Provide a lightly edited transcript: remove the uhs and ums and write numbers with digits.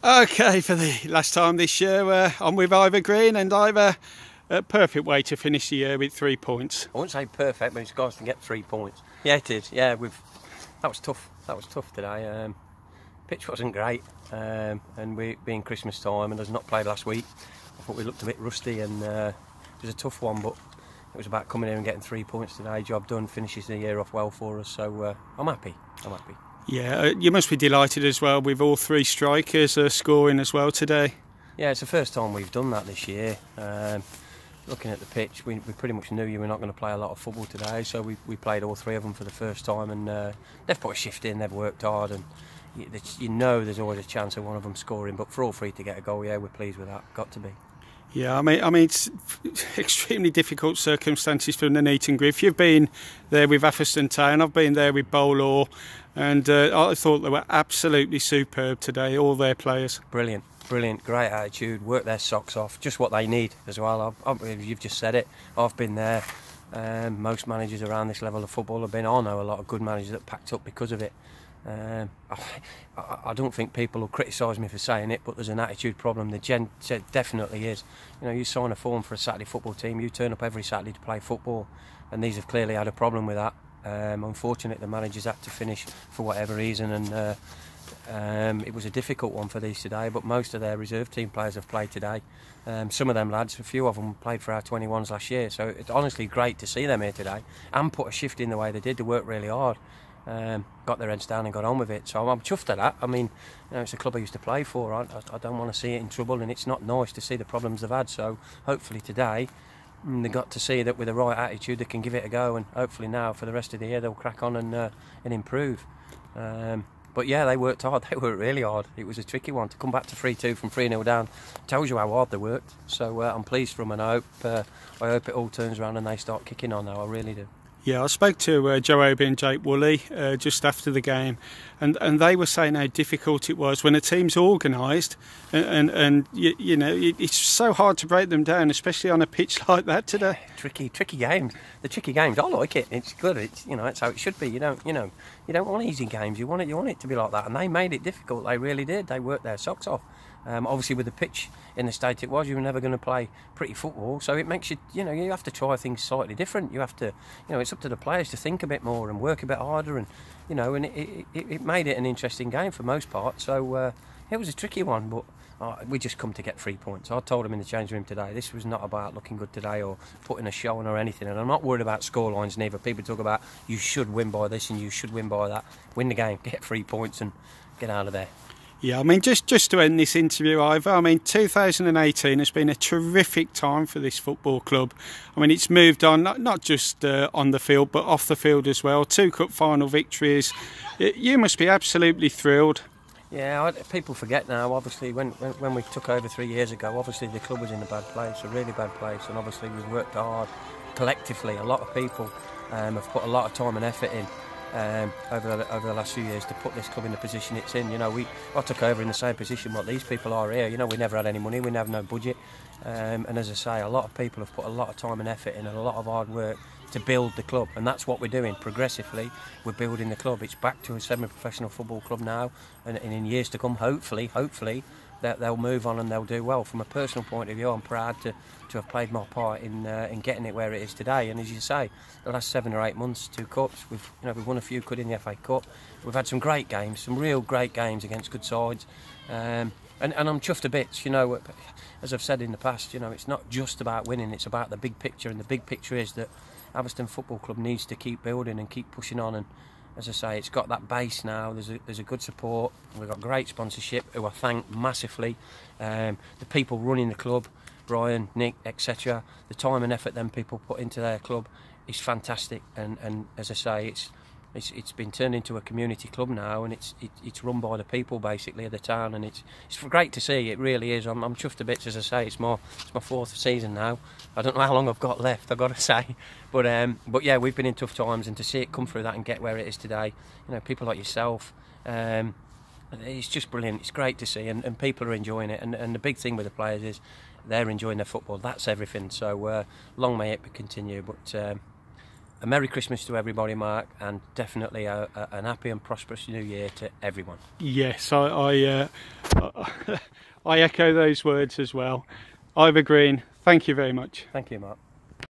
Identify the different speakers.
Speaker 1: Okay, for the last time this year, I'm with Ivor Green, and Ivor, a perfect way to finish the year with 3 points.
Speaker 2: I wouldn't say perfect, but it's got to get 3 points. Yeah, it is. Yeah, that was tough. That was tough today. Pitch wasn't great, and we being Christmas time and us not played last week, I thought we looked a bit rusty, and it was a tough one. But it was about coming in and getting 3 points today. Job done. Finishes the year off well for us. So I'm happy. I'm happy.
Speaker 1: Yeah, you must be delighted as well with all three strikers scoring as well today.
Speaker 2: Yeah, it's the first time we've done that this year. Looking at the pitch, we pretty much knew you were not going to play a lot of football today, so we played all three of them for the first time, and they've put a shift in, they've worked hard, and you know there's always a chance of one of them scoring, but for all three to get a goal, yeah, we're pleased with that, got to be.
Speaker 1: Yeah, I mean, it's extremely difficult circumstances for Nuneaton Griff. You've been there with Atherstone Town, I've been there with Bowlaw, and I thought they were absolutely superb today, all their players.
Speaker 2: Brilliant, great attitude, work their socks off, just what they need as well. You've just said it, I've been there. Most managers around this level of football have been. I know a lot of good managers that packed up because of it. I don't think people will criticise me for saying it, but there's an attitude problem. There definitely is. You know, you sign a form for a Saturday football team, you turn up every Saturday to play football, and these have clearly had a problem with that. Unfortunately, the managers had to finish for whatever reason, and it was a difficult one for these today. But most of their reserve team players have played today. Some of them lads, a few of them played for our 21s last year, so it's honestly great to see them here today and put a shift in the way they did. They worked really hard. Got their heads down and got on with it, so I'm chuffed at that. I mean, you know, it's a club I used to play for. I don't want to see it in trouble, and it's not nice to see the problems they've had. So hopefully today they got to see that with the right attitude they can give it a go, and hopefully now for the rest of the year they'll crack on and improve. But yeah, they worked hard. They worked really hard. It was a tricky one to come back to 3-2 from 3-0 down. Tells you how hard they worked. So I'm pleased for them, and I hope it all turns around and they start kicking on now. I really do.
Speaker 1: Yeah, I spoke to Joe Obi and Jake Woolley just after the game, and they were saying how difficult it was when a team's organised, and you know, it's so hard to break them down, especially on a pitch like that today.
Speaker 2: Tricky games. The tricky games, I like it. It's good. It's, you know, it's how it should be. You don't want easy games. You want it to be like that, and they made it difficult. They really did. They worked their socks off. Obviously, with the pitch in the state it was, you were never going to play pretty football. So it makes you, you have to try things slightly different. You have to, it's up to the players to think a bit more and work a bit harder, and and it made it an interesting game for most part. So it was a tricky one, but we just come to get 3 points. I told them in the change room today, this was not about looking good today or putting a show on or anything. And I'm not worried about scorelines neither. People talk about you should win by this and you should win by that. Win the game, get 3 points, and get out of there.
Speaker 1: Yeah, I mean, just to end this interview, Ivor, I mean, 2018 has been a terrific time for this football club. I mean, it's moved on, not just on the field, but off the field as well. 2 cup final victories. You must be absolutely thrilled.
Speaker 2: Yeah, people forget now, obviously, when we took over 3 years ago, obviously the club was in a bad place, a really bad place, and obviously we've worked hard collectively. A lot of people have put a lot of time and effort in. Over the last few years to put this club in the position it's in. I took over in the same position what these people are here. We never had any money, we never had no budget, and as I say, a lot of people have put a lot of time and effort in and a lot of hard work to build the club, and that's what we're doing. Progressively we're building the club. It's back to a semi-professional football club now, and in years to come, hopefully that they'll move on and they'll do well. From a personal point of view, I'm proud to have played my part in getting it where it is today. And as you say, the last 7 or 8 months, 2 cups, we've won a few good in the FA Cup. We've had some great games, some real great games against good sides, and I'm chuffed a bit. As I've said in the past, it's not just about winning, it's about the big picture, and the big picture is that Atherstone Football Club needs to keep building and keep pushing on. And as I say, it's got that base now. There's a good support. We've got great sponsorship, who I thank massively. The people running the club, Brian, Nick, etc. The time and effort them people put into their club is fantastic. And as I say, it's been turned into a community club now, and it's run by the people basically of the town, and it's great to see. It really is. I'm chuffed to bits. As I say, it's my 4th season now. I don't know how long I've got left, I've got to say, but yeah, we've been in tough times, and to see it come through that and get where it is today, people like yourself, it's just brilliant. It's great to see, and people are enjoying it, and the big thing with the players is they're enjoying their football. That's everything. So long may it continue, but A Merry Christmas to everybody, Mark, and definitely an happy and prosperous New Year to everyone.
Speaker 1: Yes, I echo those words as well. Ivor Green, thank you very much.
Speaker 2: Thank you, Mark.